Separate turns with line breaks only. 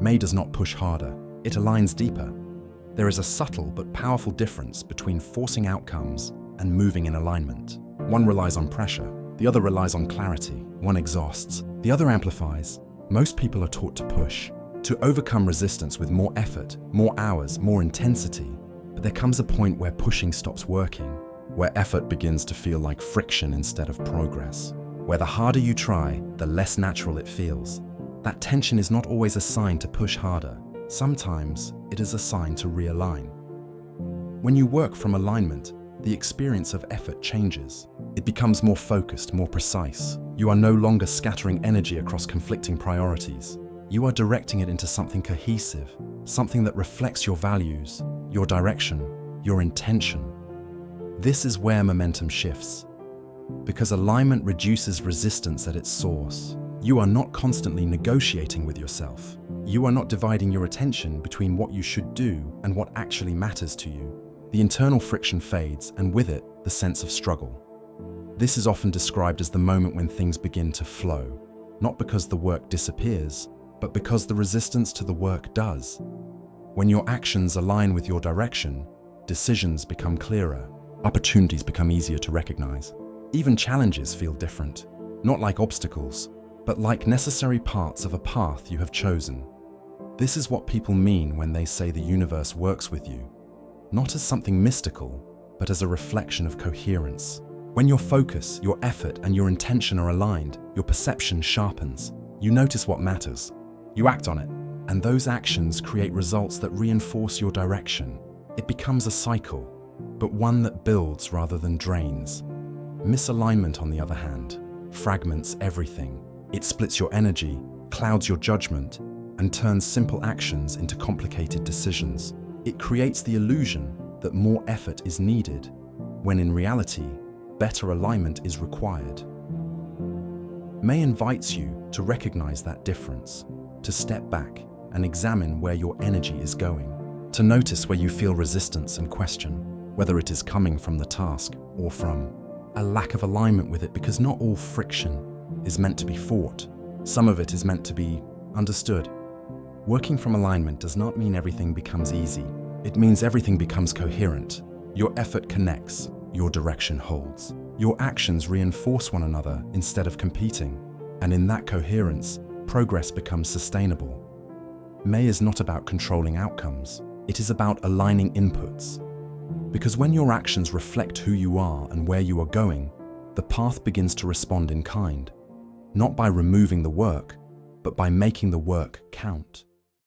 May does not push harder, it aligns deeper. There is a subtle but powerful difference between forcing outcomes and moving in alignment. One relies on pressure, the other relies on clarity. One exhausts, the other amplifies. Most people are taught to push, to overcome resistance with more effort, more hours, more intensity. But there comes a point where pushing stops working, where effort begins to feel like friction instead of progress, where the harder you try, the less natural it feels. That tension is not always a sign to push harder. Sometimes it is a sign to realign. When you work from alignment, the experience of effort changes. It becomes more focused, more precise. You are no longer scattering energy across conflicting priorities. You are directing it into something cohesive, something that reflects your values, your direction, your intention. This is where momentum shifts. Because alignment reduces resistance at its source. You are not constantly negotiating with yourself. You are not dividing your attention between what you should do and what actually matters to you. The internal friction fades, and with it, the sense of struggle. This is often described as the moment when things begin to flow, not because the work disappears, but because the resistance to the work does. When your actions align with your direction, decisions become clearer, opportunities become easier to recognize. Even challenges feel different, not like obstacles, but like necessary parts of a path you have chosen. This is what people mean when they say the universe works with you, not as something mystical, but as a reflection of coherence. When your focus, your effort, and your intention are aligned, your perception sharpens. You notice what matters. You act on it, and those actions create results that reinforce your direction. It becomes a cycle, but one that builds rather than drains. Misalignment, on the other hand, fragments everything. It splits your energy, clouds your judgment, and turns simple actions into complicated decisions. It creates the illusion that more effort is needed, when in reality, better alignment is required. May invites you to recognize that difference, to step back and examine where your energy is going, to notice where you feel resistance and question, whether it is coming from the task or from a lack of alignment with it, because not all friction is meant to be fought. Some of it is meant to be understood. Working from alignment does not mean everything becomes easy. It means everything becomes coherent. Your effort connects, your direction holds. Your actions reinforce one another instead of competing. And in that coherence, progress becomes sustainable. May is not about controlling outcomes. It is about aligning inputs. Because when your actions reflect who you are and where you are going, the path begins to respond in kind. Not by removing the work, but by making the work count.